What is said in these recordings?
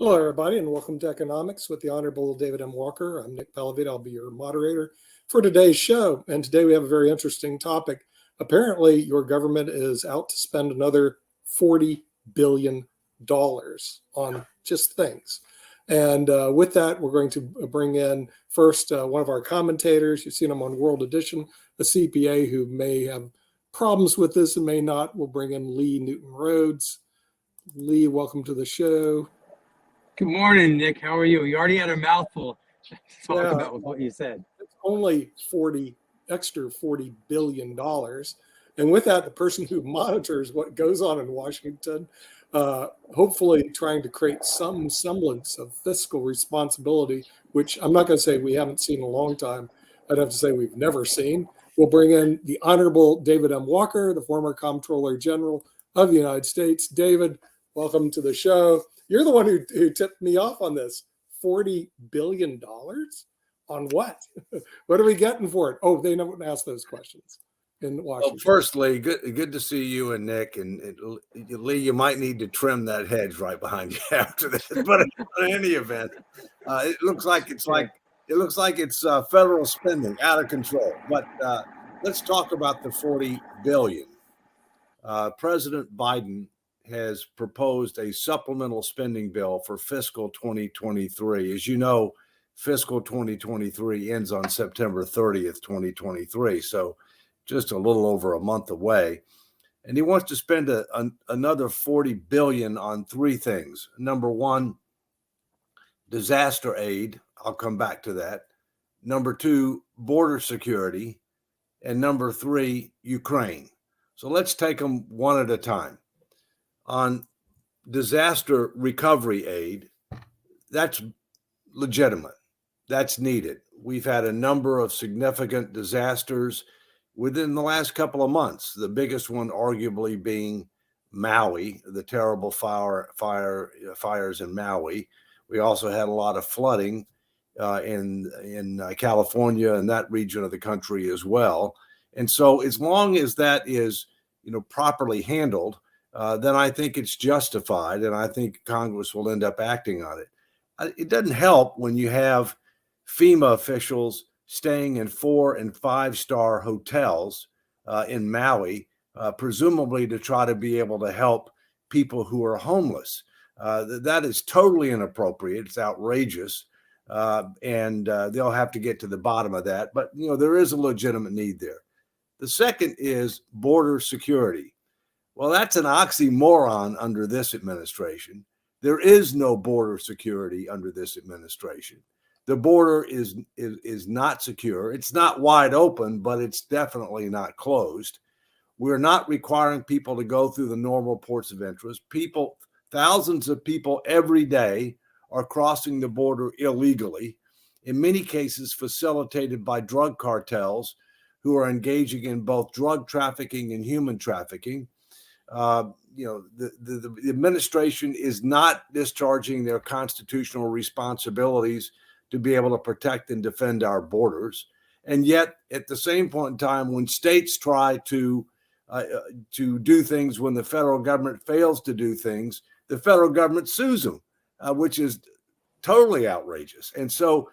Hello, everybody, and welcome to Economics with the Honorable David M. Walker. I'm Nick Pellavita. I'll be your moderator for today's show. And today we have a very interesting topic. Apparently, your government is out to spend another $40 billion on just things. And with that, we're going to bring in first one of our commentators. You've seen him on World Edition, a CPA who may have problems with this and may not. We'll bring in Lee Newton Rhodes. Lee, welcome to the show. Good morning, Nick. How are you? You already had a mouthful to talk about with what you said. It's only extra $40 billion. And with that, the person who monitors what goes on in Washington, hopefully trying to create some semblance of fiscal responsibility, which I'm not going to say we haven't seen in a long time. I'd have to say we've never seen. We'll bring in the Honorable David M. Walker, the former Comptroller General of the United States. David, welcome to the show. You're the one who tipped me off on this. $40 billion? On what? What are we getting for it? Oh, they don't ask those questions in Washington. Well, firstly, good to see you and Nick. And Lee, you might need to trim that hedge right behind you after this. But in any event, it looks like it's federal spending out of control. But let's talk about the $40 billion. President Biden has proposed a supplemental spending bill for fiscal 2023. As you know, fiscal 2023 ends on September 30th, 2023. So just a little over a month away. And he wants to spend another $40 billion on three things. Number one, disaster aid. I'll come back to that. Number two, border security. And number three, Ukraine. So let's take them one at a time. On disaster recovery aid, that's legitimate. That's needed. We've had a number of significant disasters within the last couple of months, the biggest one arguably being Maui, the terrible fires in Maui. We also had a lot of flooding in California and that region of the country as well. And so as long as that is properly handled, then I think it's justified, and I think Congress will end up acting on it. It doesn't help when you have FEMA officials staying in 4- and 5-star hotels in Maui, presumably to try to be able to help people who are homeless. That is totally inappropriate. It's outrageous, and they'll have to get to the bottom of that. But, there is a legitimate need there. The second is border security. Well, that's an oxymoron under this administration. There is no border security under this administration. The border is not secure. It's not wide open, but it's definitely not closed. We're not requiring people to go through the normal ports of interest. Thousands of people every day are crossing the border illegally, in many cases facilitated by drug cartels who are engaging in both drug trafficking and human trafficking. The administration is not discharging their constitutional responsibilities to be able to protect and defend our borders. And yet, at the same point in time, when states try to do things when the federal government fails to do things, the federal government sues them, which is totally outrageous. And so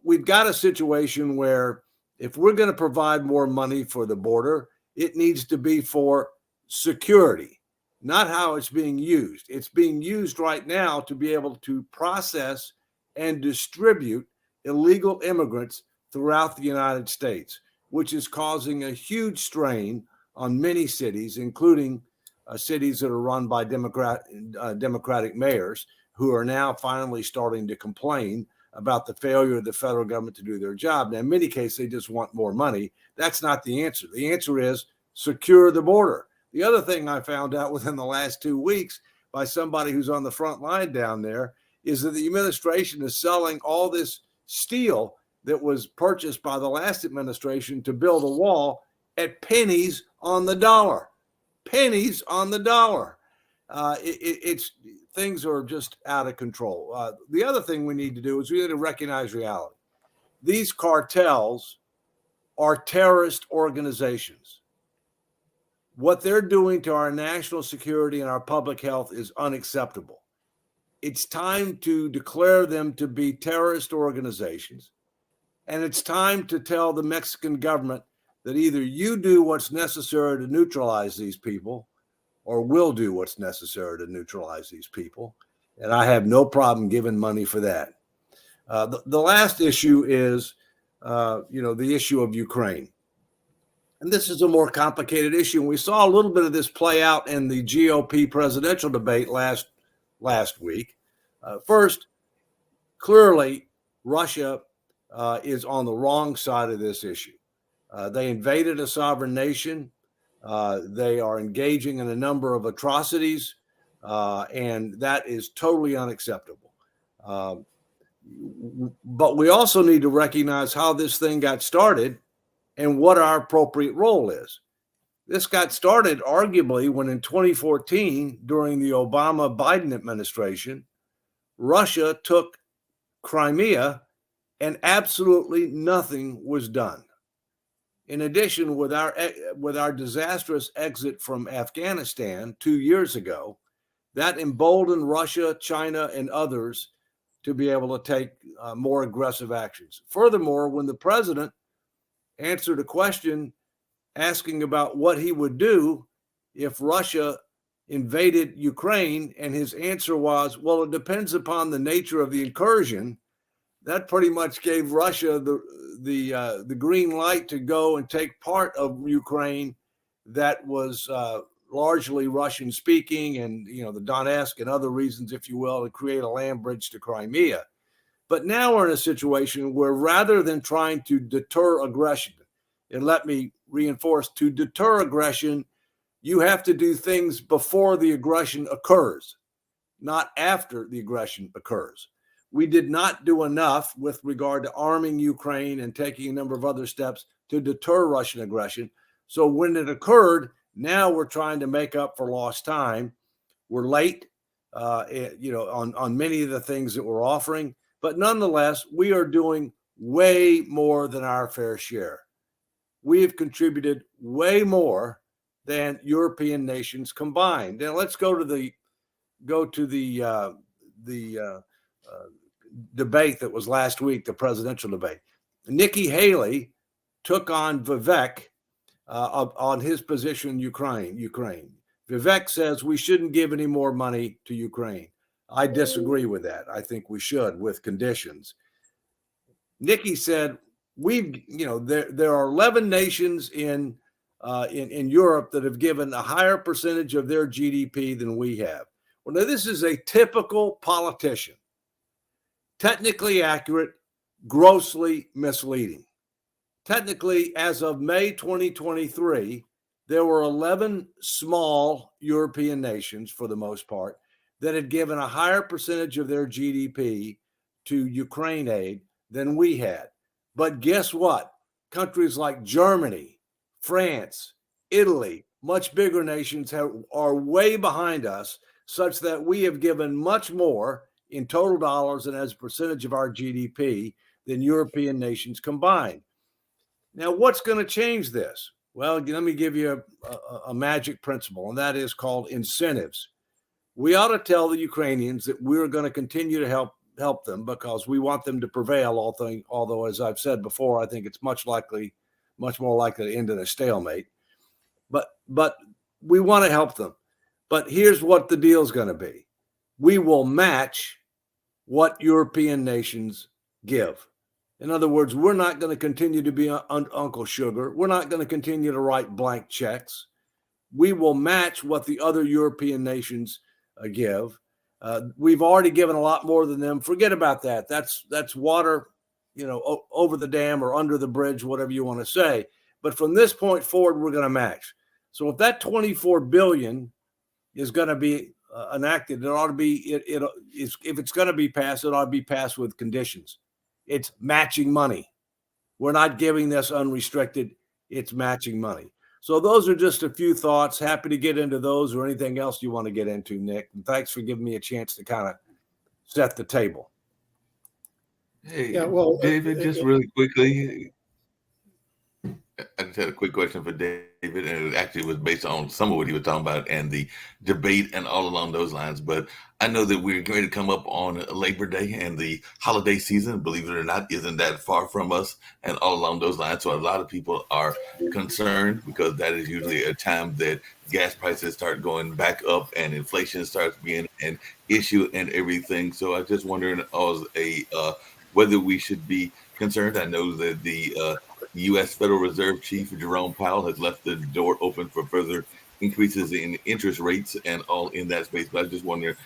we've got a situation where if we're going to provide more money for the border, it needs to be for security, not how it's being used. It's being used right now to be able to process and distribute illegal immigrants throughout the United States, which is causing a huge strain on many cities, including cities that are run by Democratic mayors who are now finally starting to complain about the failure of the federal government to do their job. Now, in many cases, they just want more money. That's not the answer. The answer is secure the border. The other thing I found out within the last 2 weeks by somebody who's on the front line down there is that the administration is selling all this steel that was purchased by the last administration to build a wall at pennies on the dollar. Pennies on the dollar. Things are just out of control. The other thing we need to do is we need to recognize reality. These cartels are terrorist organizations. What they're doing to our national security and our public health is unacceptable. it's time to declare them to be terrorist organizations. And it's time to tell the Mexican government that either you do what's necessary to neutralize these people or we'll do what's necessary to neutralize these people. And I have no problem giving money for that. The last issue is, the issue of Ukraine. And this is a more complicated issue. And we saw a little bit of this play out in the GOP presidential debate last week. First, clearly, Russia is on the wrong side of this issue. They invaded a sovereign nation. They are engaging in a number of atrocities, and that is totally unacceptable. But we also need to recognize how this thing got started and what our appropriate role is. This got started arguably when in 2014, during the Obama-Biden administration, Russia took Crimea and absolutely nothing was done. In addition, with our disastrous exit from Afghanistan 2 years ago, that emboldened Russia, China, and others to be able to take more aggressive actions. Furthermore, when the president answered a question asking about what he would do if Russia invaded Ukraine, and his answer was, well, it depends upon the nature of the incursion, that pretty much gave Russia the green light to go and take part of Ukraine that was largely Russian speaking, and the Donetsk and other reasons, if you will, to create a land bridge to Crimea. But now we're in a situation where rather than trying to deter aggression, and let me reinforce, to deter aggression, you have to do things before the aggression occurs, not after the aggression occurs. We did not do enough with regard to arming Ukraine and taking a number of other steps to deter Russian aggression. So when it occurred, now we're trying to make up for lost time. We're late, on many of the things that we're offering, but nonetheless, we are doing way more than our fair share. We have contributed way more than European nations combined. Now let's go to the debate that was last week, the presidential debate. Nikki Haley took on Vivek on his position in Ukraine. Vivek says we shouldn't give any more money to Ukraine. I disagree with that. I think we should, with conditions. Nikki said there are 11 nations in Europe that have given a higher percentage of their GDP than we have. Well, now this is a typical politician. Technically accurate, grossly misleading. Technically, as of May 2023, there were 11 small European nations, for the most part, that had given a higher percentage of their GDP to Ukraine aid than we had. But guess what? Countries like Germany, France, Italy, much bigger nations are way behind us, such that we have given much more in total dollars and as a percentage of our GDP than European nations combined. Now, what's going to change this? Well, let me give you a magic principle, and that is called incentives. We ought to tell the Ukrainians that we're going to continue to help them because we want them to prevail, although, as I've said before, I think it's much more likely to end in a stalemate. But we want to help them. But here's what the deal is going to be. We will match what European nations give. In other words, we're not going to continue to be Uncle Sugar. We're not going to continue to write blank checks. We will match what the other European nations give. We've already given a lot more than them. Forget about that. That's water, over the dam or under the bridge, whatever you want to say. But from this point forward, we're going to match. So if that $24 billion is going to be enacted, it ought to be. If it's going to be passed, it ought to be passed with conditions. It's matching money. We're not giving this unrestricted. It's matching money. So those are just a few thoughts. Happy to get into those or anything else you want to get into, Nick. And thanks for giving me a chance to kind of set the table. Hey, Yeah, well, David, just really quickly. I just had a quick question for David, and it actually was based on some of what he was talking about and the debate and all along those lines. But I know that we're going to come up on Labor Day, and the holiday season, believe it or not, isn't that far from us, and all along those lines. So a lot of people are concerned because that is usually a time that gas prices start going back up and inflation starts being an issue and everything. So I just wondering as whether we should be concerned. I know that the U.S. Federal Reserve Chief Jerome Powell has left the door open for further increases in interest rates and all in that space. But I just wonder,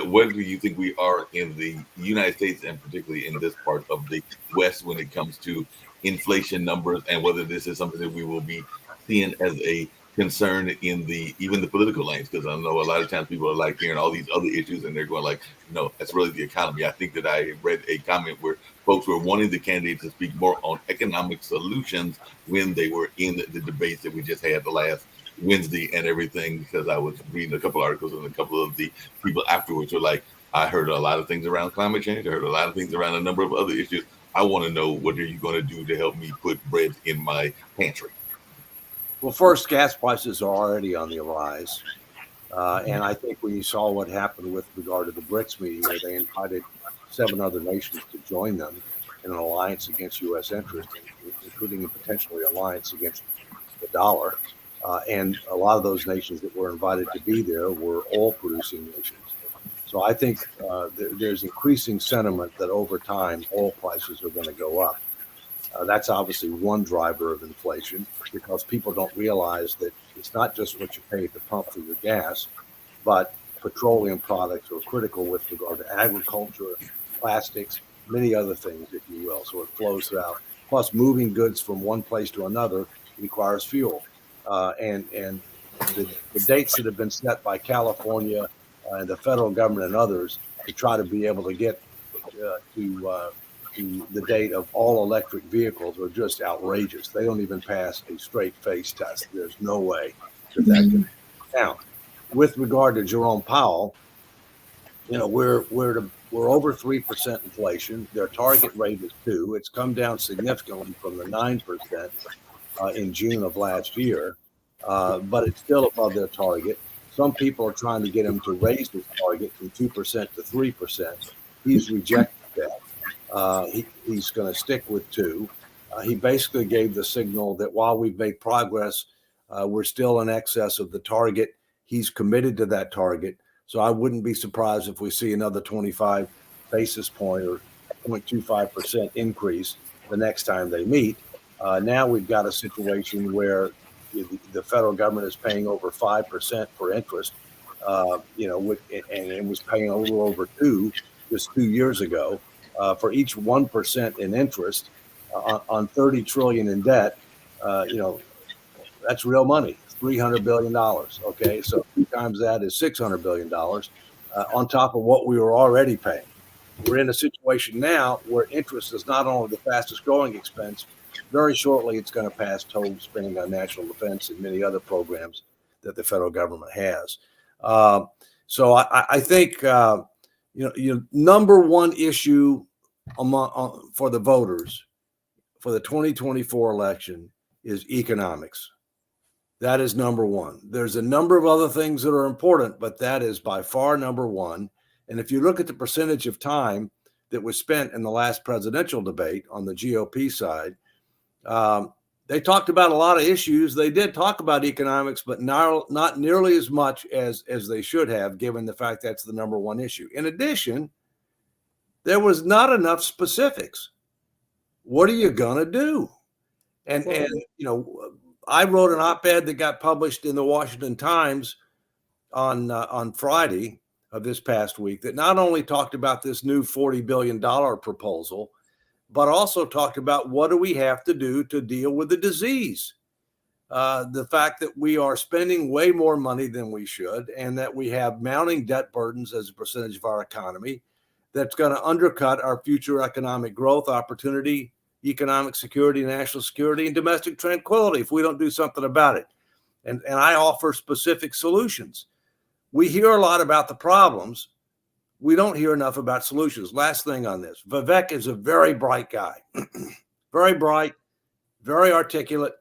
where do you think we are in the United States, and particularly in this part of the West, when it comes to inflation numbers, and whether this is something that we will be seeing as a concern in even the political lanes? Because I know a lot of times people are like hearing all these other issues and they're going like, no, that's really the economy. I think that I read a comment where folks were wanting the candidates to speak more on economic solutions when they were in the debates that we just had the last Wednesday and everything, because I was reading a couple articles and a couple of the people afterwards were like, I heard a lot of things around climate change. I heard a lot of things around a number of other issues. I want to know, what are you going to do to help me put bread in my pantry? Well, first, gas prices are already on the rise. And I think when you saw what happened with regard to the BRICS meeting, where they invited 7 other nations to join them in an alliance against U.S. interests, including a potentially alliance against the dollar. And a lot of those nations that were invited to be there were oil-producing nations. So I think there's increasing sentiment that over time, oil prices are going to go up. That's obviously one driver of inflation, because people don't realize that it's not just what you pay at the pump for your gas, but petroleum products are critical with regard to agriculture, plastics, many other things, if you will. So it flows throughout. Plus, moving goods from one place to another requires fuel. And the dates that have been set by California and the federal government and others to try to be able to get to the date of all electric vehicles are just outrageous. They don't even pass a straight face test. There's no way that can count. With regard to Jerome Powell, we're over 3% inflation. Their target rate is 2%. It's come down significantly from the 9% in June of last year, but it's still above their target. Some people are trying to get him to raise his target from 2% to 3%. He's rejected that. He's going to stick with 2%. He basically gave the signal that while we've made progress, we're still in excess of the target. He's committed to that target. So I wouldn't be surprised if we see another 25 basis point or 0.25% increase the next time they meet. Now we've got a situation where the federal government is paying over 5% for interest, and it was paying a little over 2% just 2 years ago. For each 1% in interest on $30 trillion in debt, that's real money. $300 billion. Okay, so 2 times that is $600 billion on top of what we were already paying. We're in a situation now where interest is not only the fastest growing expense. Very shortly, it's going to pass total spending on national defense and many other programs that the federal government has. So I think number one issue for the voters for the 2024 election is economics. That is number one. There's a number of other things that are important, but that is by far number one. And if you look at the percentage of time that was spent in the last presidential debate on the GOP side, they talked about a lot of issues. They did talk about economics, but not nearly as much as they should have, given the fact that's the number one issue. In addition, there was not enough specifics. What are you going to do? And I wrote an op-ed that got published in the Washington Times on Friday of this past week that not only talked about this new $40 billion proposal, but also talked about what do we have to do to deal with the disease. The fact that we are spending way more money than we should, and that we have mounting debt burdens as a percentage of our economy that's going to undercut our future economic growth opportunity, economic security, national security, and domestic tranquility if we don't do something about it. And I offer specific solutions. We hear a lot about the problems. We don't hear enough about solutions. Last thing on this. Vivek is a very bright guy. Very bright, very articulate,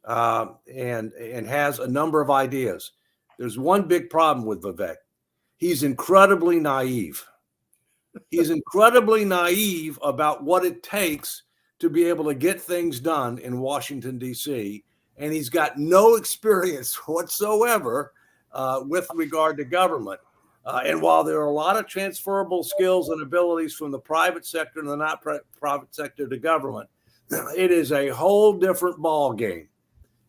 and has a number of ideas. There's one big problem with Vivek. He's incredibly naive. He's incredibly naive about what it takes to be able to get things done in Washington, D.C., and he's got no experience whatsoever with regard to government. And while there are a lot of transferable skills and abilities from the private sector and the not private sector to government, it is a whole different ball game.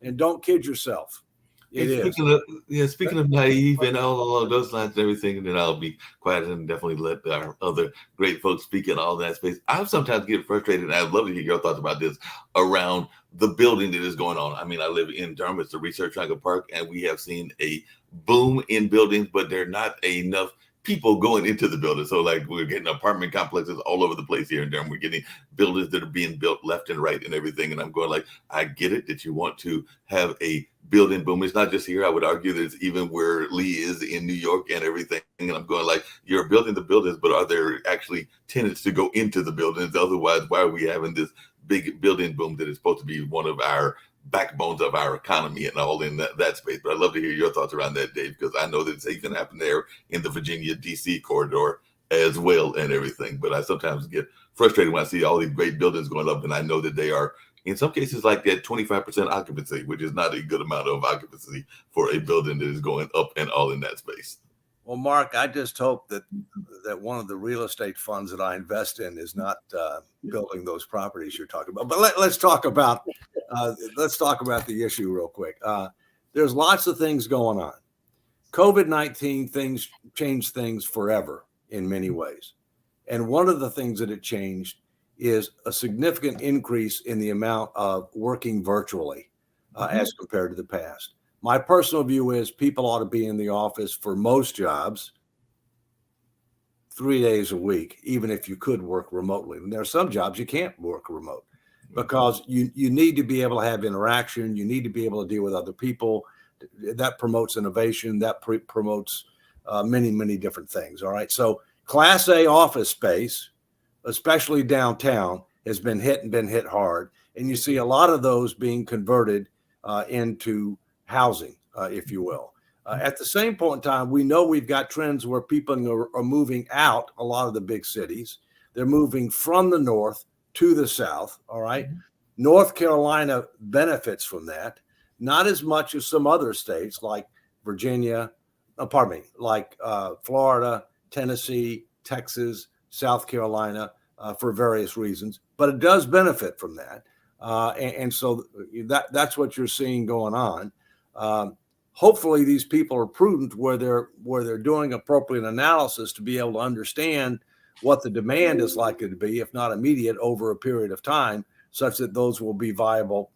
And don't kid yourself. It is. Speaking of naive and all along those lines and everything, and then I'll be quiet and definitely let our other great folks speak in all that space. I sometimes get frustrated, and I'd love to hear your thoughts about this around the building that is going on. I mean, I live in Durham. It's the Research Triangle Park, and we have seen a boom in buildings, but there are not enough people going into the building. So like we're getting apartment complexes all over the place here in Durham. We're getting buildings that are being built left and right and everything. And I'm going like, I get it that you want to have a building boom. It's not just here. I would argue that it's even where Lee is in New York and everything. And I'm going like, you're building the buildings, but are there actually tenants to go into the buildings? Otherwise, why are we having this big building boom that is supposed to be one of our backbones of our economy and all in that space? But I'd love to hear your thoughts around that, Dave, because I know that it's even happened there in the Virginia, D.C. corridor as well and everything. But I sometimes get frustrated when I see all these great buildings going up, and I know that they are, in some cases, like that 25% occupancy, which is not a good amount of occupancy for a building that is going up and all in that space. Well, Mark, I just hope that one of the real estate funds that I invest in is not building those properties you're talking about. But let's talk about the issue real quick. There's lots of things going on. COVID-19 things changed things forever in many ways, and one of the things that it changed is a significant increase in the amount of working virtually as compared to the past. My personal view is people ought to be in the office for most jobs 3 days a week, even if you could work remotely. And there are some jobs you can't work remote because you need to be able to have interaction. You need to be able to deal with other people. That promotes innovation. That promotes many, many different things. All right. So Class A office space, especially downtown, has been hit hard. And you see a lot of those being converted into housing, if you will. At the same point in time, we know we've got trends where people are moving out a lot of the big cities. They're moving from the north to the south, all right? Mm-hmm. North Carolina benefits from that, not as much as some other states like Florida, Tennessee, Texas, South Carolina, for various reasons, but it does benefit from that. And so that's what you're seeing going on. Hopefully these people are prudent where they're doing appropriate analysis to be able to understand what the demand is likely to be, if not immediate, over a period of time, such that those will be viable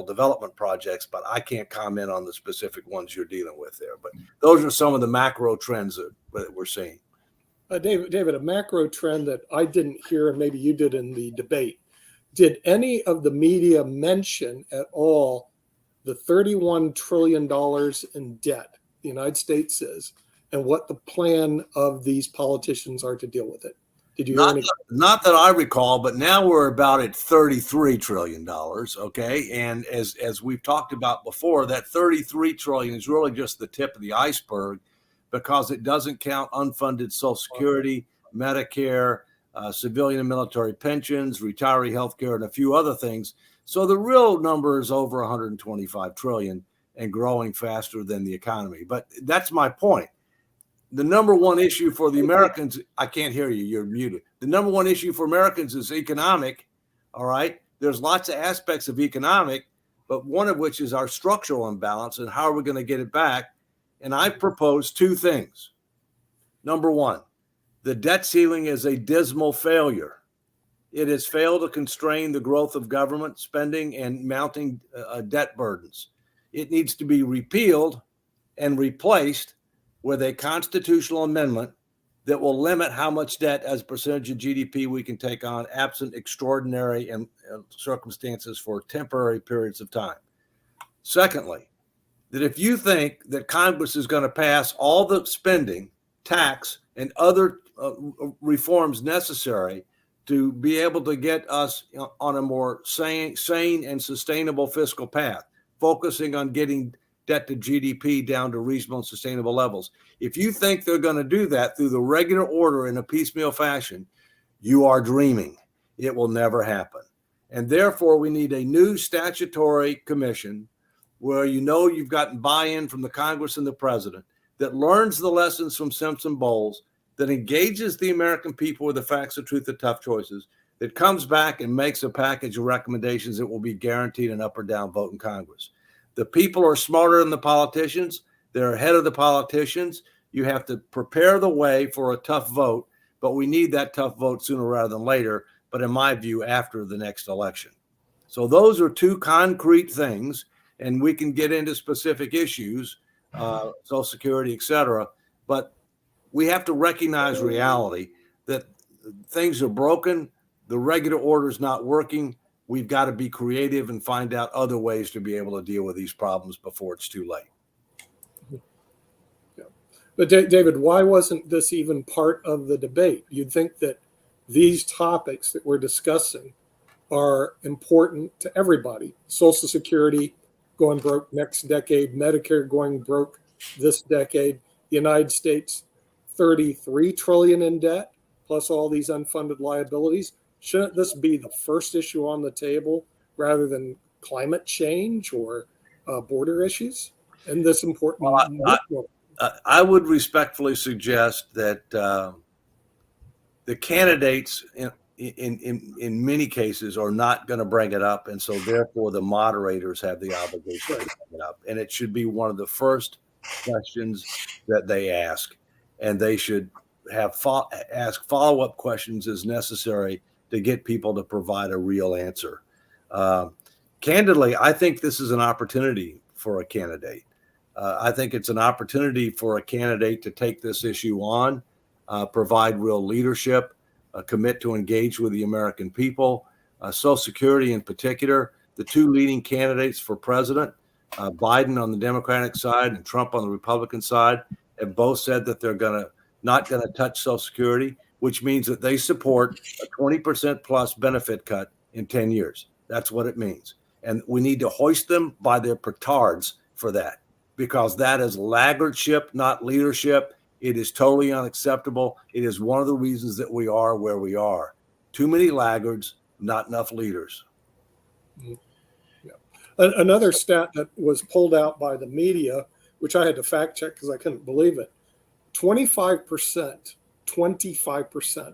development projects. But I can't comment on the specific ones you're dealing with there. But those are some of the macro trends that we're seeing. David, a macro trend that I didn't hear, and maybe you did in the debate. Did any of the media mention at all the $31 trillion in debt the United States is, and what the plan of these politicians are to deal with it? Did you hear any? Not that I recall, but now we're about at $33 trillion. Okay. And as we've talked about before, that $33 trillion is really just the tip of the iceberg because it doesn't count unfunded Social Security, Medicare, civilian and military pensions, retiree health care, and a few other things. So the real number is over 125 trillion and growing faster than the economy. But that's my point. The number one issue for the Americans, I can't hear you, you're muted. The number one issue for Americans is economic. All right. There's lots of aspects of economic, but one of which is our structural imbalance and how are we going to get it back? And I propose two things. Number one, the debt ceiling is a dismal failure. It has failed to constrain the growth of government spending and mounting debt burdens. It needs to be repealed and replaced with a constitutional amendment that will limit how much debt as a percentage of GDP we can take on absent extraordinary circumstances for temporary periods of time. Secondly, that if you think that Congress is going to pass all the spending, tax, and other reforms necessary to be able to get us on a more sane and sustainable fiscal path, focusing on getting debt to GDP down to reasonable and sustainable levels. If you think they're going to do that through the regular order in a piecemeal fashion, you are dreaming. It will never happen. And therefore, we need a new statutory commission where you've gotten buy-in from the Congress and the president that learns the lessons from Simpson-Bowles, that engages the American people with the facts, the truth, the tough choices, that comes back and makes a package of recommendations that will be guaranteed an up or down vote in Congress. The people are smarter than the politicians. They're ahead of the politicians. You have to prepare the way for a tough vote, but we need that tough vote sooner rather than later, but in my view, after the next election. So those are two concrete things, and we can get into specific issues, Social Security, et cetera, but we have to recognize reality that things are broken. The regular order is not working. We've got to be creative and find out other ways to be able to deal with these problems before it's too late. Yeah. But David, why wasn't this even part of the debate? You'd think that these topics that we're discussing are important to everybody. Social Security going broke next decade, Medicare going broke this decade, the United States 33 trillion in debt, plus all these unfunded liabilities. Shouldn't this be the first issue on the table rather than climate change or border issues? And this important. Well, I would respectfully suggest that the candidates in many cases are not going to bring it up, and so therefore the moderators have the obligation to bring it up, and it should be one of the first questions that they ask, and they should have ask follow-up questions as necessary to get people to provide a real answer. Candidly, I think this is an opportunity for a candidate. I think it's an opportunity for a candidate to take this issue on, provide real leadership, commit to engage with the American people. Social Security in particular, the two leading candidates for president, Biden on the Democratic side and Trump on the Republican side, have both said that they're not going to touch Social Security, which means that they support a 20% plus benefit cut in 10 years. That's what it means. And we need to hoist them by their petards for that, because that is laggardship, not leadership. It is totally unacceptable. It is one of the reasons that we are where we are. Too many laggards, not enough leaders. Yeah. Another stat that was pulled out by the media, which I had to fact check because I couldn't believe it, 25%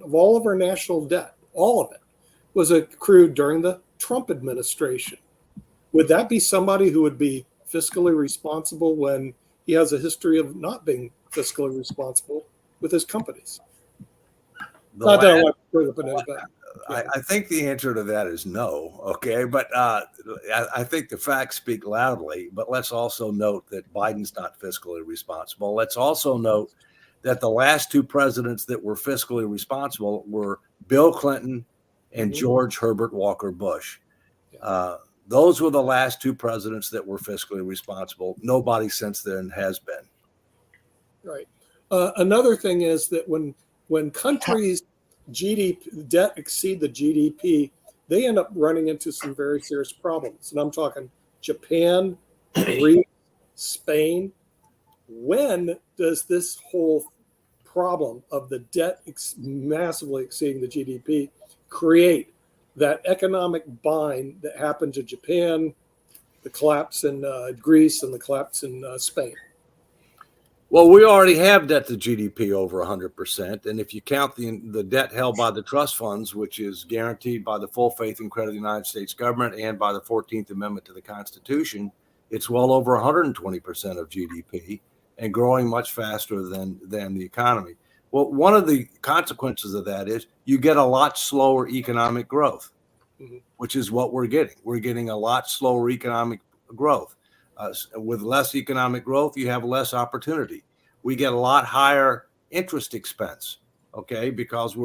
of all of our national debt, all of it, was accrued during the Trump administration. Would that be somebody who would be fiscally responsible when he has a history of not being fiscally responsible with his companies? Not that I want to bring up anybody. I think the answer to that is no. Okay. But I think the facts speak loudly. But let's also note that Biden's not fiscally responsible. Let's also note that the last two presidents that were fiscally responsible were Bill Clinton and George Herbert Walker Bush. Those were the last two presidents that were fiscally responsible. Nobody since then has been. Right. Another thing is that when countries' GDP debt exceed the GDP, they end up running into some very serious problems. And I'm talking Japan, Greece, Spain. When does this whole problem of the debt massively exceeding the GDP create that economic bind that happened to Japan, the collapse in Greece, and the collapse in Spain? Well, we already have debt to GDP over 100%. And if you count the debt held by the trust funds, which is guaranteed by the full faith and credit of the United States government and by the 14th Amendment to the Constitution, it's well over 120% of GDP and growing much faster than the economy. Well, one of the consequences of that is you get a lot slower economic growth, which is what we're getting. We're getting a lot slower economic growth. With less economic growth, you have less opportunity. We get a lot higher interest expense, okay, because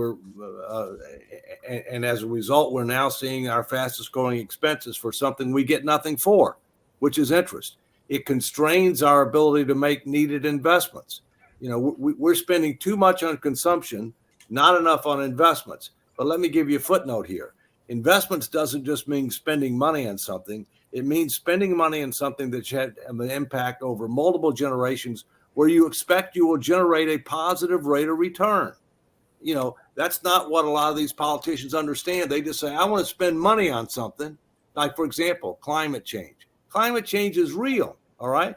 and as a result, we're now seeing our fastest growing expenses for something we get nothing for, which is interest. It constrains our ability to make needed investments. You know, we're spending too much on consumption, not enough on investments. But let me give you a footnote here. Investments doesn't just mean spending money on something. It means spending money on something that had an impact over multiple generations where you expect you will generate a positive rate of return. You know, that's not what a lot of these politicians understand. They just say, I want to spend money on something. Like, for example, climate change. Climate change is real, all right?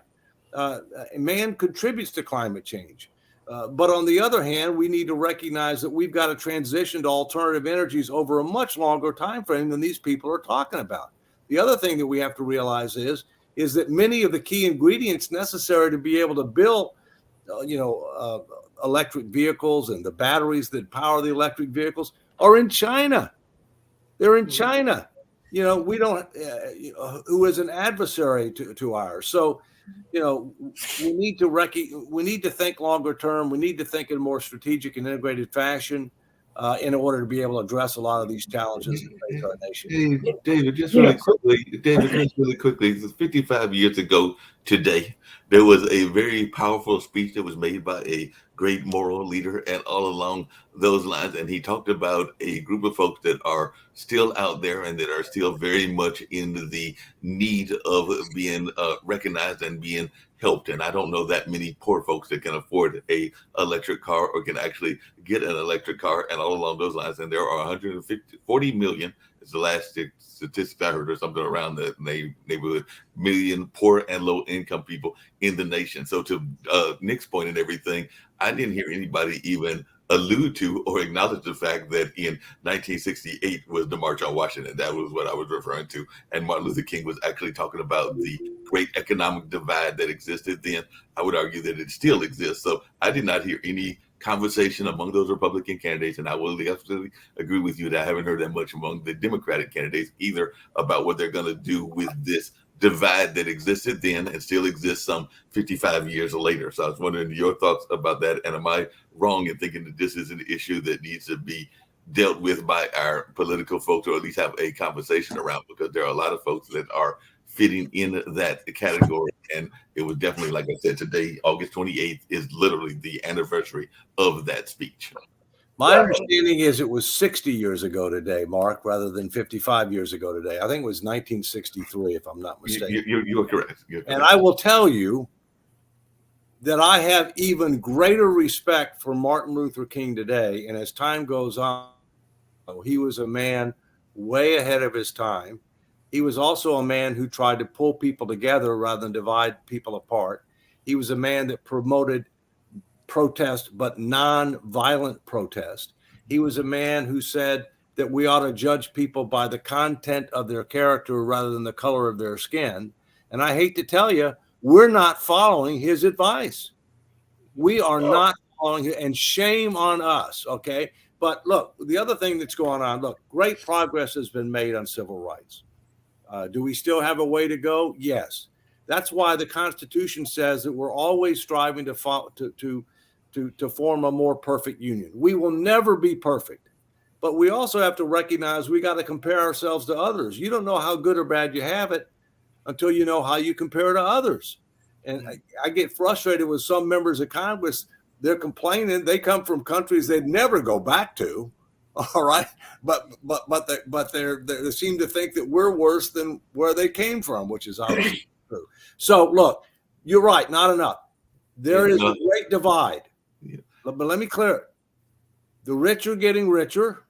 Man contributes to climate change. But on the other hand, we need to recognize that we've got to transition to alternative energies over a much longer time frame than these people are talking about. The other thing that we have to realize is that many of the key ingredients necessary to be able to build, electric vehicles and the batteries that power the electric vehicles are in China. They're in China. You know, we don't, who is an adversary to ours. So, you know, we need to think longer term. We need to think in a more strategic and integrated fashion in order to be able to address a lot of these challenges that face our nation. David, just really quickly, 55 years ago today, there was a very powerful speech that was made by a great moral leader, and all along those lines, and he talked about a group of folks that are still out there and that are still very much in the need of being recognized and being helped. And I don't know that many poor folks that can afford a electric car or can actually get an electric car, and all along those lines. And there are 40 million, is the last statistic I heard, or something around the neighborhood, million poor and low income people in the nation. So to Nick's point and everything, I didn't hear anybody even allude to or acknowledge the fact that in 1968 was the March on Washington. That was what I was referring to. And Martin Luther King was actually talking about the great economic divide that existed then. I would argue that it still exists. So I did not hear any conversation among those Republican candidates, and I will absolutely agree with you that I haven't heard that much among the Democratic candidates either about what they're going to do with this divide that existed then and still exists some 55 years later. So I was wondering your thoughts about that. And am I wrong in thinking that this is an issue that needs to be dealt with by our political folks, or at least have a conversation around? Because there are a lot of folks that are fitting in that category. And it was definitely, like I said, today, August 28th, is literally the anniversary of that speech. My understanding is it was 60 years ago today, Mark, rather than 55 years ago today. I think it was 1963, if I'm not mistaken. You're correct. You're correct. And I will tell you that I have even greater respect for Martin Luther King today. And as time goes on, he was a man way ahead of his time. He was also a man who tried to pull people together rather than divide people apart. He was a man that promoted protest, but non-violent protest. He was a man who said that we ought to judge people by the content of their character rather than the color of their skin. And I hate to tell you, we're not following his advice. We are not following it, and shame on us, okay? But look, the other thing that's going on, look, great progress has been made on civil rights. Do we still have a way to go? Yes. That's why the Constitution says that we're always striving to form a more perfect union. We will never be perfect, but we also have to recognize we got to compare ourselves to others. You don't know how good or bad you have it until you know how you compare to others. And I get frustrated with some members of Congress. They're complaining. They come from countries they'd never go back to. All right, but they seem to think that we're worse than where they came from, which is obviously true. So look, you're right. Not enough. There is a great divide. Yeah. But let me clear it. The rich are getting richer.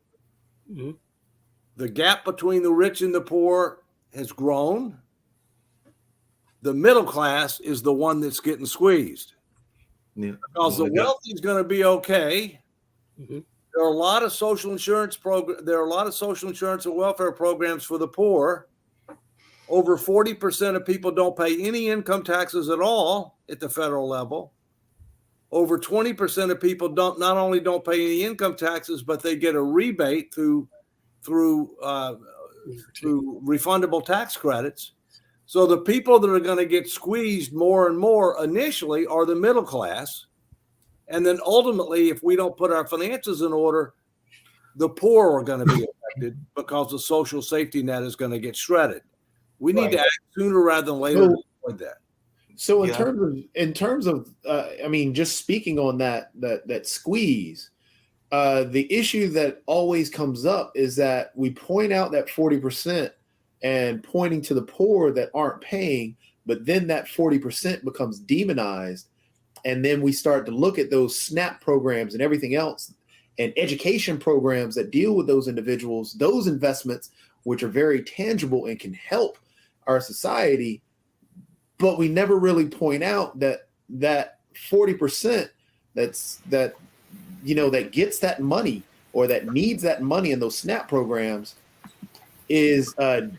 Mm-hmm. The gap between the rich and the poor has grown. The middle class is the one that's getting squeezed. Yeah. Because the wealthy is going to be okay. Mm-hmm. There are a lot of social insurance and welfare programs for the poor. Over 40% of people don't pay any income taxes at all at the federal level. Over 20% of people not only don't pay any income taxes, but they get a rebate through refundable tax credits. So the people that are going to get squeezed more and more initially are the middle class. And then ultimately, if we don't put our finances in order, the poor are going to be affected because the social safety net is going to get shredded. We need to act sooner rather than later to avoid that. So in terms of, I mean, just speaking on that squeeze, the issue that always comes up is that we point out that 40% and pointing to the poor that aren't paying, but then that 40% becomes demonized. And then we start to look at those SNAP programs and everything else and education programs that deal with those individuals, those investments, which are very tangible and can help our society. But we never really point out that 40% that gets that money or that needs that money in those SNAP programs is a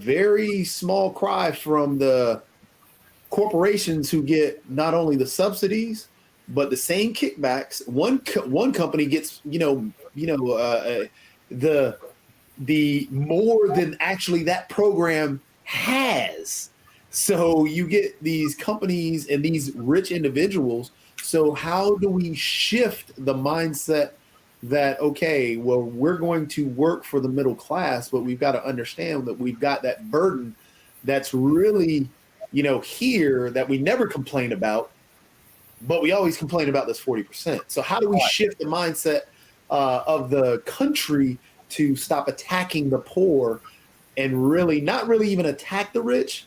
very small cry from the corporations who get not only the subsidies but the same kickbacks. One company gets the more than actually that program has. So you get these companies and these rich individuals. So how do we shift the mindset that, okay, well, we're going to work for the middle class, but we've got to understand that we've got that burden that's really, here that we never complain about, but we always complain about this 40%. So how do we shift the mindset of the country to stop attacking the poor and really not really even attack the rich,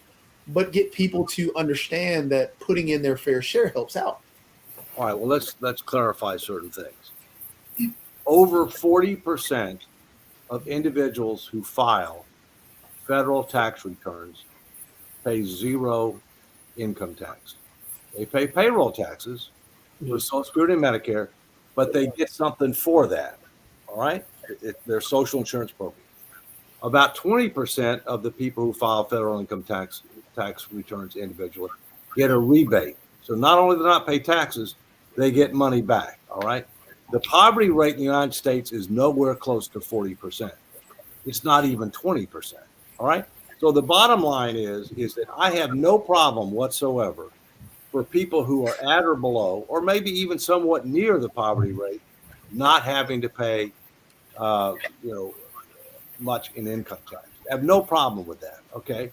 but get people to understand that putting in their fair share helps out? All right, well, let's clarify certain things. Over 40% of individuals who file federal tax returns pay zero income tax. They pay payroll taxes for Social Security and Medicare, but they get something for that. All right? Their social insurance program. About 20% of the people who file federal income tax returns individually get a rebate. So not only do they not pay taxes, they get money back. All right. The poverty rate in the United States is nowhere close to 40%. It's not even 20%. All right. So the bottom line is that I have no problem whatsoever for people who are at or below, or maybe even somewhat near the poverty rate, not having to pay, much in income tax. I have no problem with that. Okay.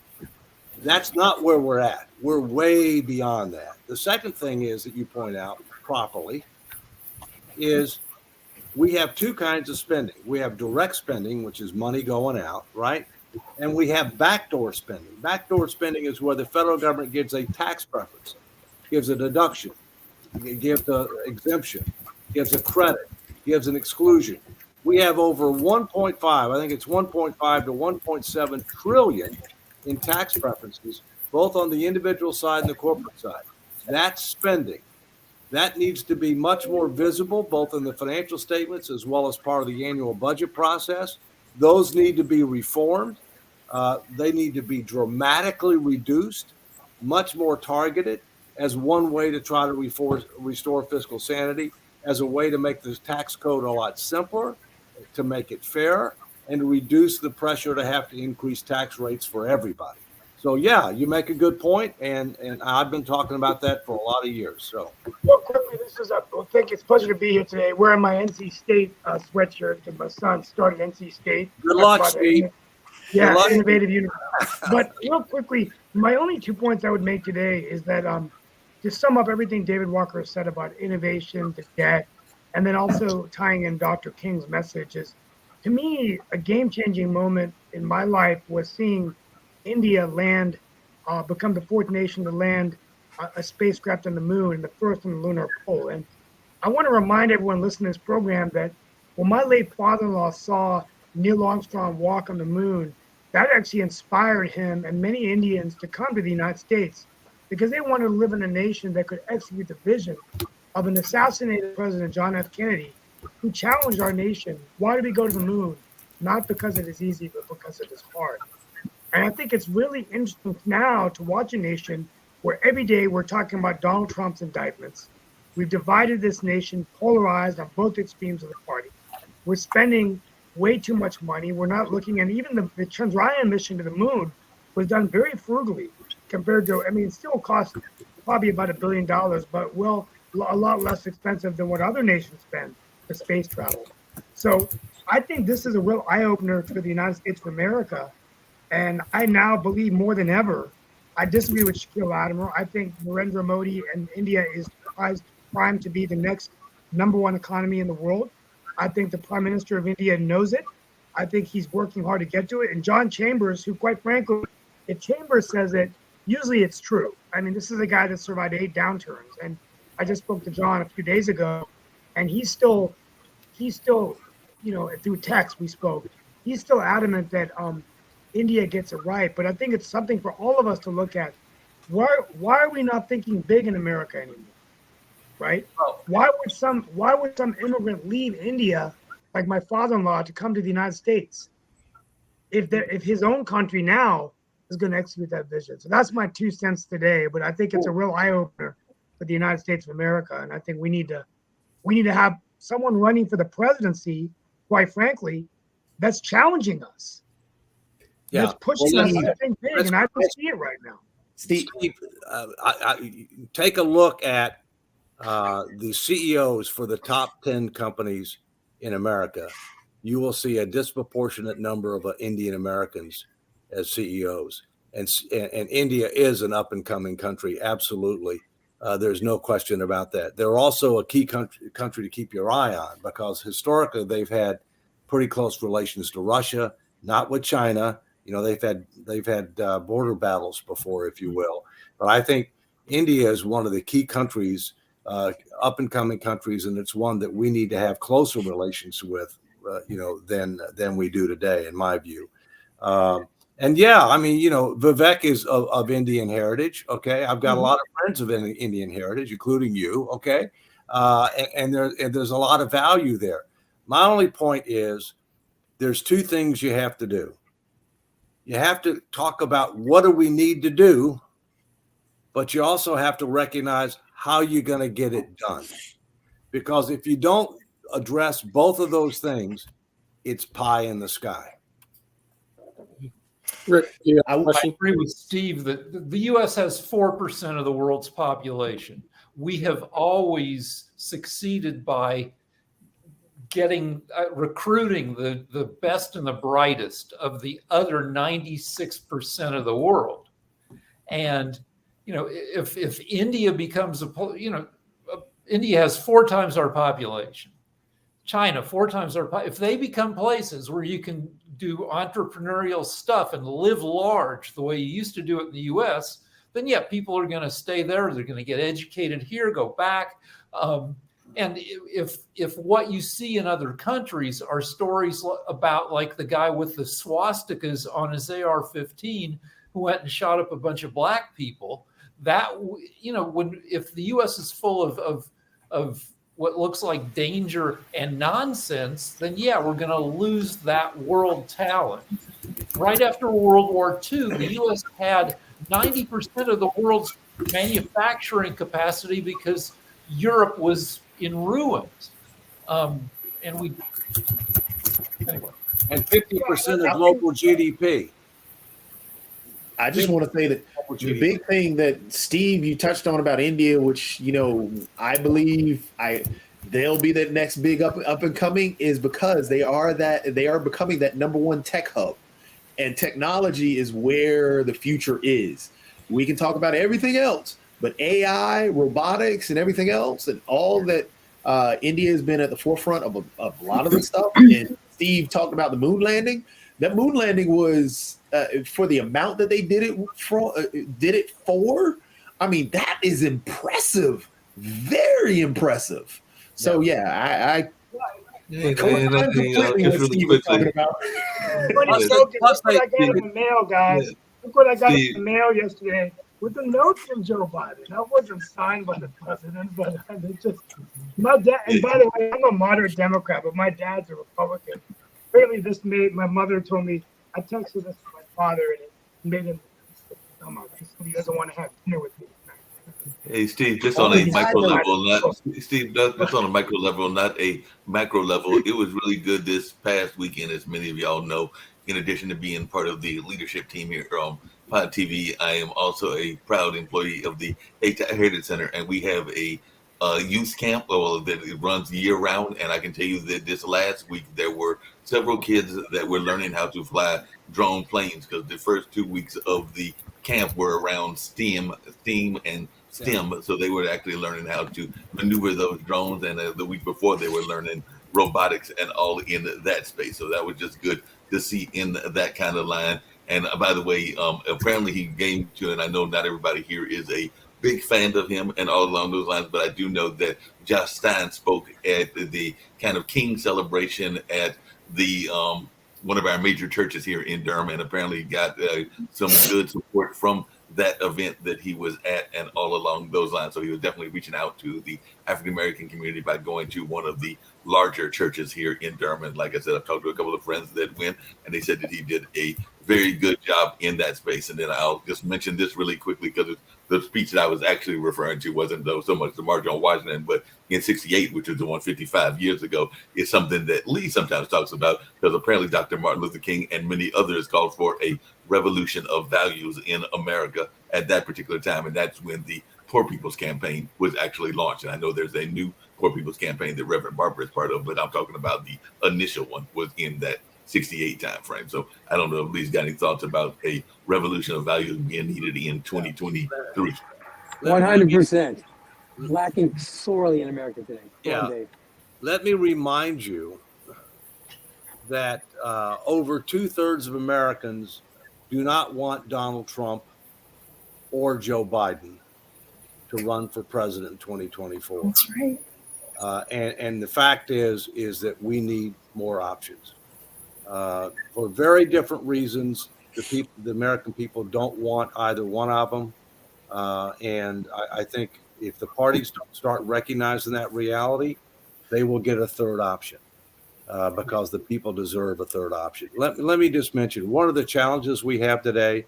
That's not where we're at. We're way beyond that. The second thing is that you point out properly is we have two kinds of spending. We have direct spending, which is money going out, right? And we have backdoor spending. Backdoor spending is where the federal government gives a tax preference, gives a deduction, gives an exemption, gives a credit, gives an exclusion. We have over 1.5, I think it's 1.5 to 1.7 trillion in tax preferences, both on the individual side and the corporate side. That's spending. That needs to be much more visible, both in the financial statements as well as part of the annual budget process. Those need to be reformed. They need to be dramatically reduced, much more targeted, as one way to try to restore fiscal sanity, as a way to make the tax code a lot simpler, to make it fair, and to reduce the pressure to have to increase tax rates for everybody. So, yeah, you make a good point, and I've been talking about that for a lot of years. So, real quickly, it's a pleasure to be here today. Wearing my NC State sweatshirt because my son started NC State. Good luck, Steve. Yeah, innovative university. But real quickly, my only 2 points I would make today is that to sum up everything David Walker said about innovation, the debt, and then also tying in Dr. King's message is, to me, a game-changing moment in my life was seeing India become the fourth nation to land a spacecraft on the moon and the first on the lunar pole. And I want to remind everyone listening to this program that when my late father-in-law saw Neil Armstrong walk on the moon, that actually inspired him and many Indians to come to the United States because they wanted to live in a nation that could execute the vision of an assassinated President John F. Kennedy, who challenged our nation. Why do we go to the moon? Not because it is easy, but because it is hard. And I think it's really interesting now to watch a nation where every day we're talking about Donald Trump's indictments. We've divided this nation, polarized on both extremes of the party. We're spending way too much money. We're not looking, and even the Chandrayaan mission to the moon was done very frugally compared to, it still cost probably about $1 billion, but a lot less expensive than what other nations spend for space travel. So I think this is a real eye-opener for the United States of America. And I now believe more than ever, I disagree with Shaquille Latimer. I think Narendra Modi and India is primed to be the next number one economy in the world. I think the Prime Minister of India knows it. I think he's working hard to get to it. And John Chambers, who quite frankly, if Chambers says it, usually it's true. I mean, this is a guy that survived 8 downturns. And I just spoke to John a few days ago, and he's still, through text we spoke, he's still adamant that India gets it right. But I think it's something for all of us to look at. Why are we not thinking big in America anymore? Right? Why would some immigrant leave India, like my father-in-law, to come to the United States if his own country now is going to execute that vision? So that's my 2 cents today. But I think it's a real eye-opener for the United States of America, and I think we need to have someone running for the presidency, quite frankly, that's challenging us. Yeah. That's pushing us to think big, and I don't see it right now. Steve, I take a look at the CEOs for the top 10 companies in America. You will see a disproportionate number of Indian Americans as CEOs, and India is an up and coming country. Absolutely. There's no question about that. They're also a key country to keep your eye on, because historically they've had pretty close relations to Russia, not with China. They've had border battles before, if you will. But I think India is one of the key countries, up and coming countries, and it's one that we need to have closer relations with, than we do today, in my view. And yeah, I mean, Vivek is of Indian heritage. Okay, I've got a lot of friends of Indian heritage, including you. Okay, and there's a lot of value there. My only point is, there's 2 things you have to do. You have to talk about what do we need to do, but you also have to recognize how you're going to get it done. Because if you don't address both of those things, it's pie in the sky. Rick, I agree with Steve that the U.S. has 4% of the world's population. We have always succeeded by recruiting the best and the brightest of the other 96% of the world. And, if India becomes India has 4 times our population, China 4 times our if they become places where you can do entrepreneurial stuff and live large the way you used to do it in the US, then yeah, people are going to stay there. They're going to get educated here, go back. And if what you see in other countries are stories about, like the guy with the swastikas on his AR-15 who went and shot up a bunch of black people, that, if the U.S. is full of what looks like danger and nonsense, then yeah, we're going to lose that world talent. Right after World War II, the U.S. had 90% of the world's manufacturing capacity because Europe was in ruins. And 50% of global GDP. I just want to say that the big thing that Steve, you touched on about India, which, I believe they'll be that next big up and coming, is because they are becoming that number 1 tech hub, and technology is where the future is. We can talk about everything else, but AI, robotics, and everything else, and all that, India has been at the forefront of a lot of this stuff. And Steve talked about the moon landing. That moon landing was for the amount that they did it for. I mean, that is impressive, very impressive. So yeah, I completely what Steve was talking about. Look what I got in the mail, guys. Look what I got in the mail yesterday with a note from Joe Biden. That wasn't signed by the president, but it's just my dad. And by the way, I'm a moderate Democrat, but my dad's a Republican. Apparently, this made my mother told me. I texted this to my father, and it made him. He doesn't want to have dinner with me. Hey, Steve, just on a micro level, just on a micro level, not a macro level. It was really good this past weekend, as many of y'all know. In addition to being part of the leadership team here on Pod TV, I am also a proud employee of the Heritage Center, and we have a youth camp that it runs year round. And I can tell you that this last week there were several kids that were learning how to fly drone planes, because the first 2 weeks of the camp were around STEAM and STEM. So they were actually learning how to maneuver those drones. And the week before, they were learning robotics and all in that space. So that was just good to see in that kind of line. And by the way, apparently he came to, and I know not everybody here is a big fan of him and all along those lines, but I do know that Josh Stein spoke at the kind of King celebration at the one of our major churches here in Durham, and apparently got some good support from that event that he was at and all along those lines. So he was definitely reaching out to the African American community by going to one of the larger churches here in Durham. And like I said, I've talked to a couple of friends that went, and they said that he did a very good job in that space. And then I'll just mention this really quickly because the speech that I was actually referring to wasn't so much the March on Washington, but in '68, which was the one 55 years ago, is something that Lee sometimes talks about, because apparently Dr. Martin Luther King and many others called for a revolution of values in America at that particular time. And that's when the Poor People's Campaign was actually launched. And I know there's a new Poor People's Campaign that Reverend Barber is part of, but I'm talking about the initial one was in that '68 time frame. So I don't know if Lee's got any thoughts about a revolution of values being needed in 2023. 100%. Lacking sorely in America today. Go Yeah. on, Dave. Let me remind you that over 2/3 of Americans do not want Donald Trump or Joe Biden to run for president in 2024. That's right. And the fact is that we need more options for very different reasons. The American people don't want either one of them. And I think if the parties don't start recognizing that reality, they will get a third option because the people deserve a third option. Let me just mention, one of the challenges we have today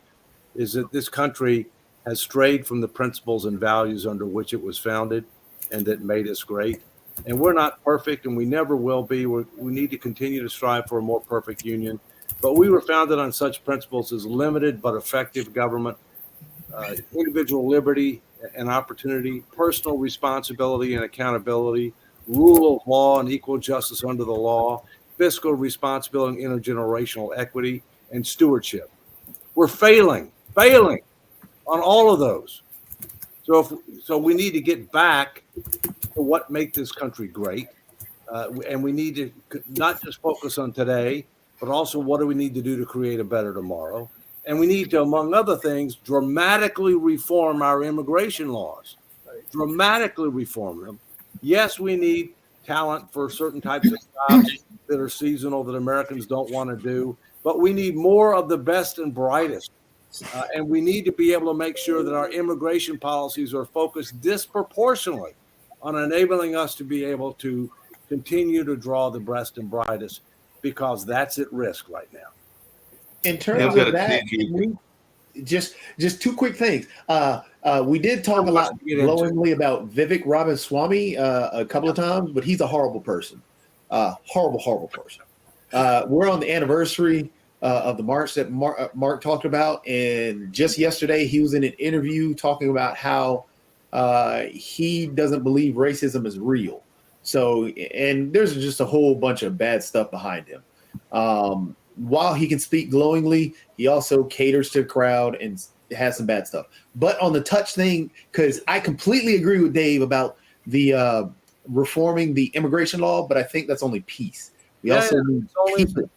is that this country has strayed from the principles and values under which it was founded and that made us great. And we're not perfect, and we never will be. We need to continue to strive for a more perfect union. But we were founded on such principles as limited but effective government, individual liberty and opportunity, personal responsibility and accountability, rule of law and equal justice under the law, fiscal responsibility and intergenerational equity, and stewardship. We're failing on all of those. So we need to get back to what make this country great. And we need to not just focus on today, but also what do we need to do to create a better tomorrow. And we need to, among other things, dramatically reform our immigration laws, dramatically reform them. Yes, we need talent for certain types of jobs that are seasonal that Americans don't want to do, but we need more of the best and brightest. And we need to be able to make sure that our immigration policies are focused disproportionately on enabling us to be able to continue to draw the best and brightest, because that's at risk right now. In terms of that, just two quick things. We did talk a lot glowingly about Vivek Ramaswamy a couple of times, but he's a horrible person. Horrible person. We're on the anniversary of the march that Mark talked about, and just yesterday he was in an interview talking about how he doesn't believe racism is real. So, and there's just a whole bunch of bad stuff behind him. While he can speak glowingly, he also caters to the crowd and has some bad stuff. But on the touch thing, because I completely agree with Dave about the reforming the immigration law, but I think that's only piece. We also need people.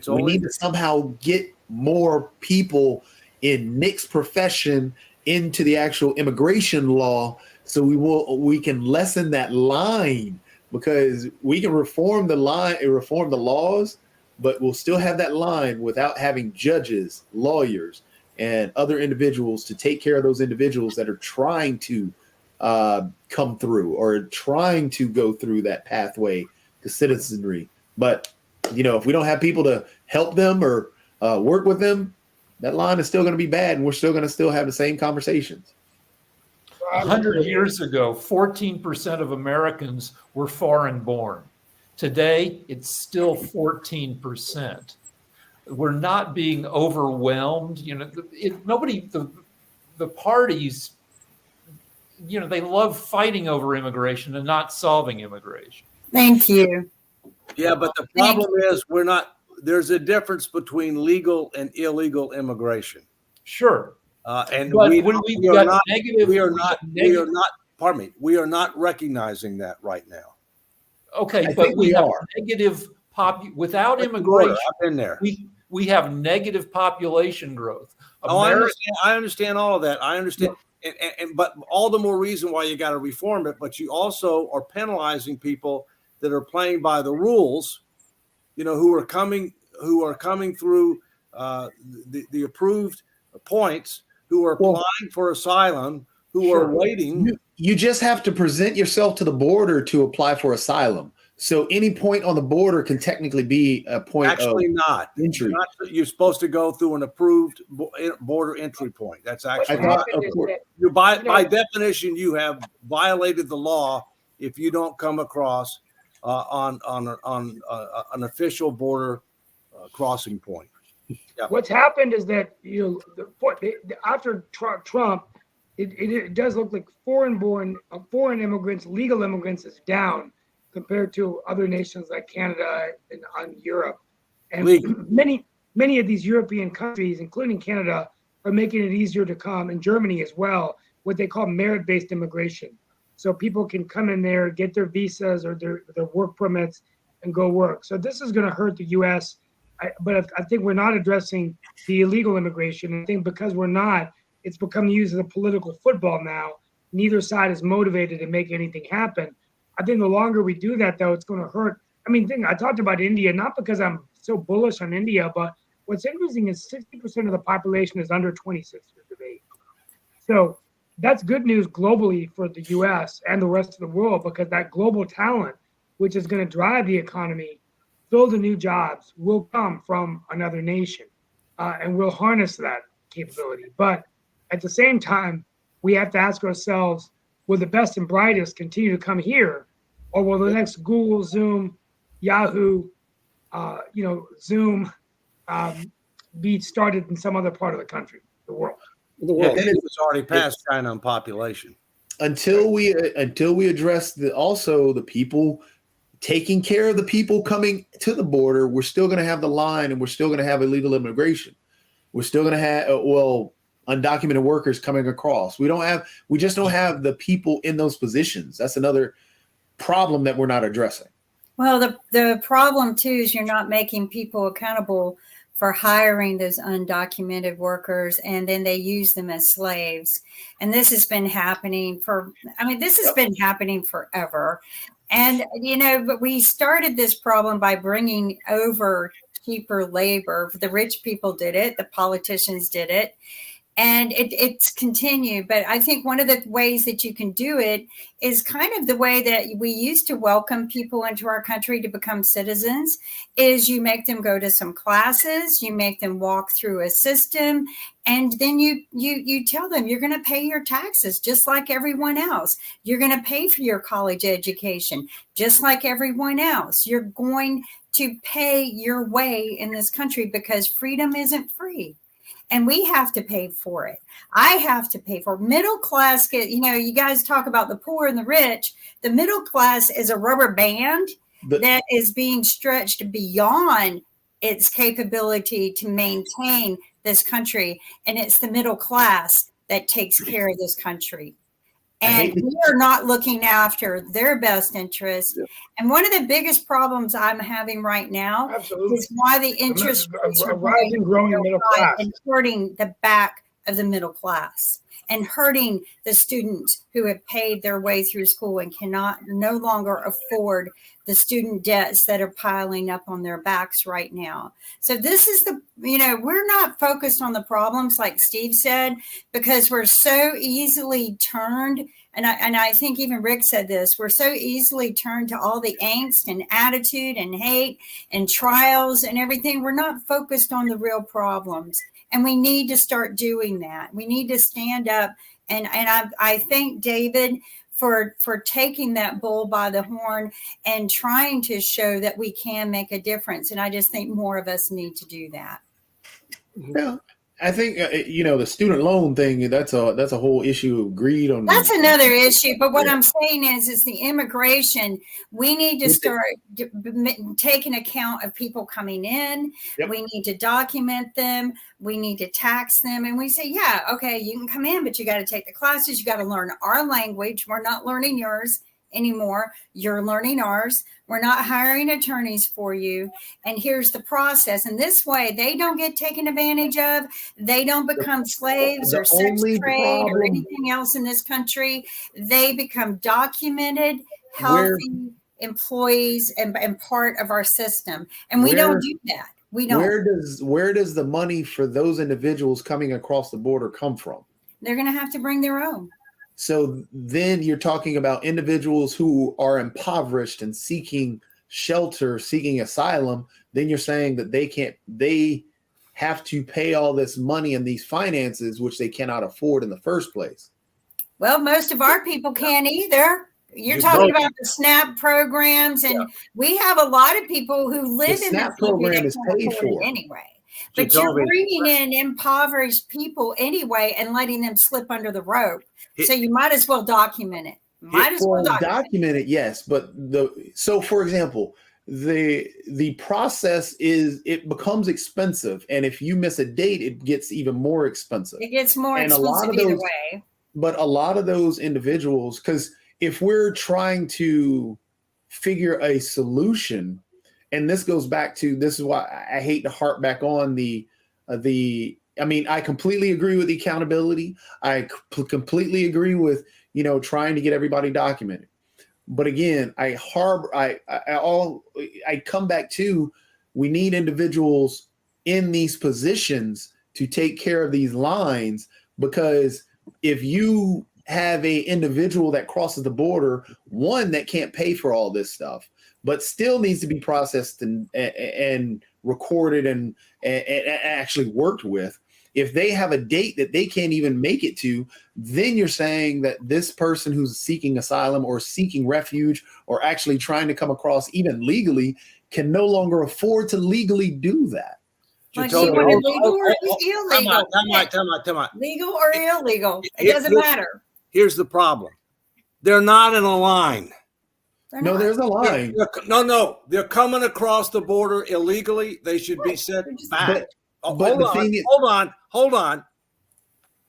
We need to somehow get more people in Nick's profession into the actual immigration law, so we can lessen that line, because we can reform the line and reform the laws, but we'll still have that line without having judges, lawyers, and other individuals to take care of those individuals that are trying to come through or trying to go through that pathway to citizenry. But if we don't have people to help them or work with them, that line is still going to be bad, and we're still going to have the same conversations. 100 years ago, 14% of Americans were foreign born. Today, it's still 14%. We're not being overwhelmed. The parties, they love fighting over immigration and not solving immigration. Thank you. Yeah, but the problem is there's a difference between legal and illegal immigration. Sure. And But we, when we've we are got not, negative, we are we not, have we are negative. not, pardon me, we are not recognizing that right now. Okay, I but think we we have are. negative without Brick and immigration. mortar, I've been there. We have negative population growth. Oh, America, I understand all of that. I understand. But all the more reason why you got to reform it. But you also are penalizing people that are playing by the rules, who are coming through the approved points, who are applying for asylum, who are waiting. You just have to present yourself to the border to apply for asylum. So any point on the border can technically be a point Actually, of not entry. You're supposed to go through an approved border entry point. That's actually not. Of course. You by definition, you have violated the law if you don't come across on an official border crossing point. Yeah. What's happened is that after Trump, it does look like foreign immigrants, legal immigrants, is down compared to other nations like Canada and Europe. And many of these European countries, including Canada, are making it easier to come, and Germany as well, what they call merit-based immigration. So people can come in there, get their visas or their work permits and go work. So this is going to hurt the U.S., but I think we're not addressing the illegal immigration. I think because we're not, it's become used as a political football now. Neither side is motivated to make anything happen. I think the longer we do that, though, it's going to hurt. I mean, I talked about India, not because I'm so bullish on India, but what's interesting is 60% of the population is under 26 years of age. So that's good news globally for the U.S. and the rest of the world, because that global talent, which is going to drive the economy, fill the new jobs, will come from another nation, and we'll harness that capability. But at the same time, we have to ask ourselves, will the best and brightest continue to come here, or will the next Google, Zoom, Yahoo, Zoom be started in some other part of the country, the world? The world. And it's already past China in population. Until we address the people taking care of the people coming to the border, we're still going to have the line, and we're still going to have illegal immigration. We're still going to have undocumented workers coming across. We just don't have the people in those positions. That's another problem that we're not addressing. Well, the problem too is you're not making people accountable for hiring those undocumented workers, and then they use them as slaves. And this has been happening happening forever. And, but we started this problem by bringing over cheaper labor. The rich people did it. The politicians did it. And it's continued. But I think one of the ways that you can do it is kind of the way that we used to welcome people into our country to become citizens, is you make them go to some classes, you make them walk through a system, and then you tell them you're going to pay your taxes just like everyone else. You're going to pay for your college education just like everyone else. You're going to pay your way in this country, because freedom isn't free. And we have to pay for it. I have to pay for it. Middle class, you guys talk about the poor and the rich. The middle class is a rubber band that is being stretched beyond its capability to maintain this country. And it's the middle class that takes care of this country. And we are not looking after their best interest. Yeah. And one of the biggest problems I'm having right now is why the interest rates are growing middle class and hurting the back of the middle class and hurting the students who have paid their way through school and cannot no longer afford the student debts that are piling up on their backs right now. So this is we're not focused on the problems like Steve said, because we're so easily turned. And I think even Rick said this, we're so easily turned to all the angst and attitude and hate and trials and everything. We're not focused on the real problems. And we need to start doing that. We need to stand up. And I thank David for taking that bull by the horn and trying to show that we can make a difference. And I just think more of us need to do that. Yeah. I think the student loan thing. That's a whole issue of greed on. That's another issue. But what I'm saying is the immigration. We need to start taking account of people coming in. Yep. We need to document them. We need to tax them. And we say, yeah, okay, you can come in, but you got to take the classes. You got to learn our language. We're not learning yours anymore. You're learning ours. We're not hiring attorneys for you. And here's the process. And this way, they don't get taken advantage of. They don't become slaves or sex trade or anything else in this country. They become documented, healthy employees and part of our system. And we don't do that. We don't. Where does the money for those individuals coming across the border come from? They're going to have to bring their own. So then you're talking about individuals who are impoverished and seeking shelter, seeking asylum. Then you're saying that they have to pay all this money and these finances, which they cannot afford in the first place. Well, most of our people can't either. You're talking about the SNAP programs, and we have a lot of people who live in SNAP program is paid for anyway. But you're bringing in impoverished people anyway and letting them slip under the rope. So you might as well document it. Document it, yes. But so for example, the process it becomes expensive, and if you miss a date, it gets even more expensive. It gets more expensive either way. But a lot of those individuals, because if we're trying to figure a solution, and this goes back to, this is why I hate to harp back on I completely agree with the accountability. I completely agree with, trying to get everybody documented. But again, I come back to, we need individuals in these positions to take care of these lines, because if you have a individual that crosses the border, one that can't pay for all this stuff, but still needs to be processed and recorded and actually worked with. If they have a date that they can't even make it to, then you're saying that this person who's seeking asylum or seeking refuge or actually trying to come across even legally can no longer afford to legally do that. Legal or illegal? Come on. Legal or illegal? It doesn't matter. Here's the problem. They're not in a line. No, there's a line. No. They're coming across the border illegally. They should be sent back. Hold on.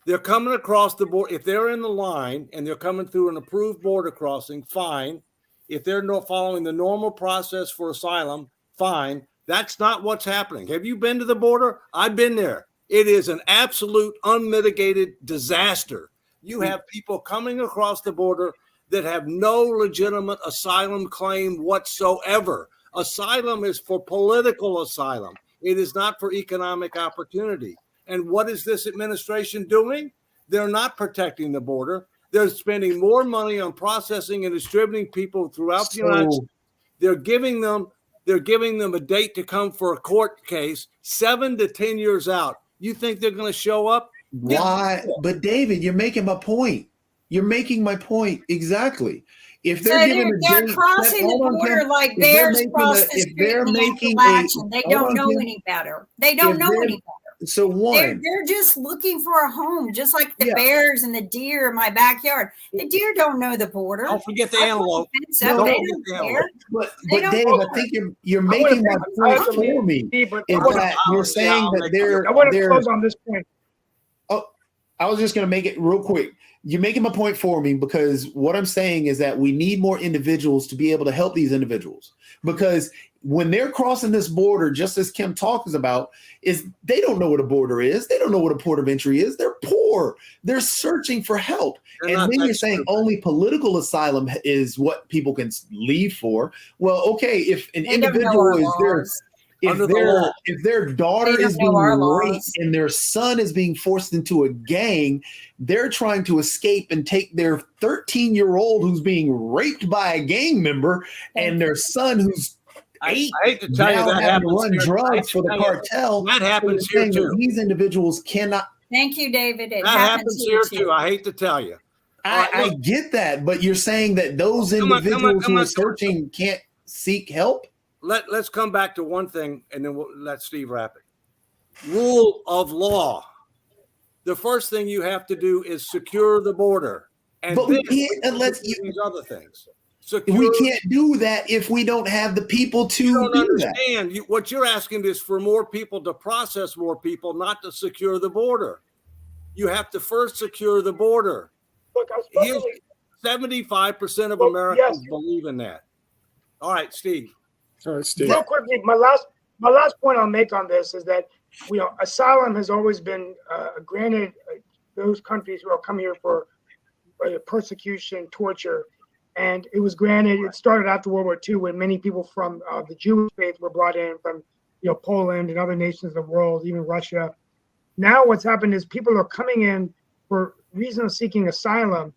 They're coming across the border. If they're in the line and they're coming through an approved border crossing, fine. If they're not following the normal process for asylum, fine. That's not what's happening. Have you been to the border? I've been there. It is an absolute unmitigated disaster. You have people coming across the border that have no legitimate asylum claim whatsoever. Asylum is for political asylum. It is not for economic opportunity. And what is this administration doing? They're not protecting the border. They're spending more money on processing and distributing people throughout the United States. They're giving them a date to come for a court case 7 to 10 years out. You think they're going to show up? Why? But David, you're making my point. You're making my point exactly. If they're crossing the border like bears cross the street, they don't know any better. They don't know any better. So they're just looking for a home, just like the bears and the deer in my backyard. The deer don't know the border. Don't forget the antelope. But Dave, I think you're making my point for me. You're saying that they're. I want to close on this point. Oh, I was just going to make it real quick. You're making my point for me, because what I'm saying is that we need more individuals to be able to help these individuals, because when they're crossing this border, just as Kim talks about, is they don't know what a border is. They don't know what a port of entry is. They're poor. They're searching for help. And then you're saying only political asylum is what people can leave for. Well, okay, if an individual is there, if their daughter is being raped and their son is being forced into a gang, they're trying to escape and take their 13-year-old who's being raped by a gang member and their son who's 8 I hate to tell you that happens to run drugs for the cartel. That happens here too. These individuals cannot. Thank you, David. That happens here too. I hate to tell you. I get that, but you're saying that those individuals who are searching can't seek help? Let's come back to one thing, and then we'll let Steve wrap it. Rule of law. the first thing you have to do is secure the border. And But we then can't unless do these other things. we can't do that if we don't have the people to You don't do that. understand. What you're asking is for more people to process more people, not to secure the border. You have to first secure the border. Look, I've spoken to 75% of Well, Americans yes. believe in that. All right, Steve. All right, Steve. real quickly, my last point I'll make on this is that asylum has always been granted those countries who are coming here for persecution, torture, and it was granted. It started after World War II when many people from the Jewish faith were brought in from Poland and other nations of the world, even Russia. Now what's happened is people are coming in for reason of seeking asylum,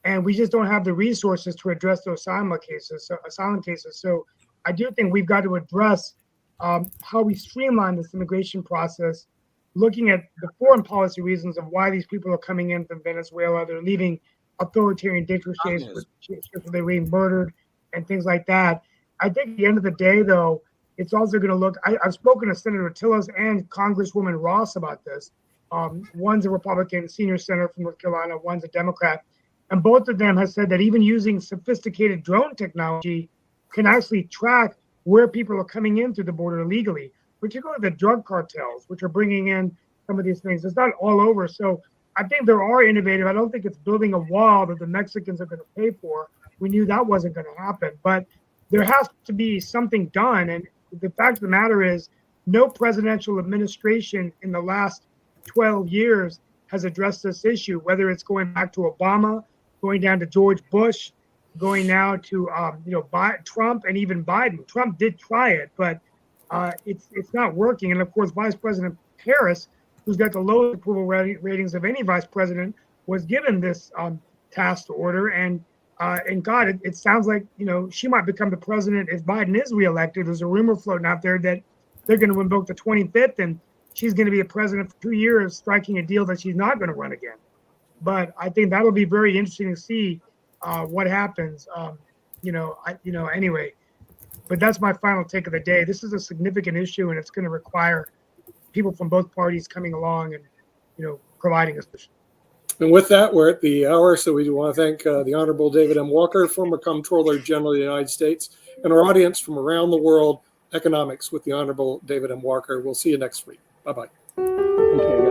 and we just don't have the resources to address those asylum cases. So I do think we've got to address how we streamline this immigration process, looking at the foreign policy reasons of why these people are coming in from Venezuela. They're leaving authoritarian dictatorships where they're being murdered and things like that. I think at the end of the day, though, it's also going to look. I've spoken to Senator Tillis and Congresswoman Ross about this. One's a Republican senior senator from North Carolina, one's a Democrat. And both of them have said that even using sophisticated drone technology can actually track where people are coming in through the border illegally, particularly the drug cartels, which are bringing in some of these things. It's not all over. So I think there are innovative. I don't think it's building a wall that the Mexicans are going to pay for. We knew that wasn't going to happen. But there has to be something done. And the fact of the matter is, no presidential administration in the last 12 years has addressed this issue, whether it's going back to Obama, going down to George Bush, going now to Trump and even Biden. Trump did try it, but it's not working. And of course, Vice President Harris, who's got the lowest approval ratings of any vice president, was given this task order. And God, it sounds like she might become the president if Biden is reelected. There's a rumor floating out there that they're going to invoke the 25th, and she's going to be a president for 2 years, striking a deal that she's not going to run again. But I think that'll be very interesting to see what happens. Anyway. But that's my final take of the day. This is a significant issue, and it's going to require people from both parties coming along and providing a solution. And with that, we're at the hour, so we want to thank the Honorable David M. Walker, former Comptroller General of the United States, and our audience from around the world, Economics with the Honorable David M. Walker. We'll see you next week. Bye-bye. Okay, guys.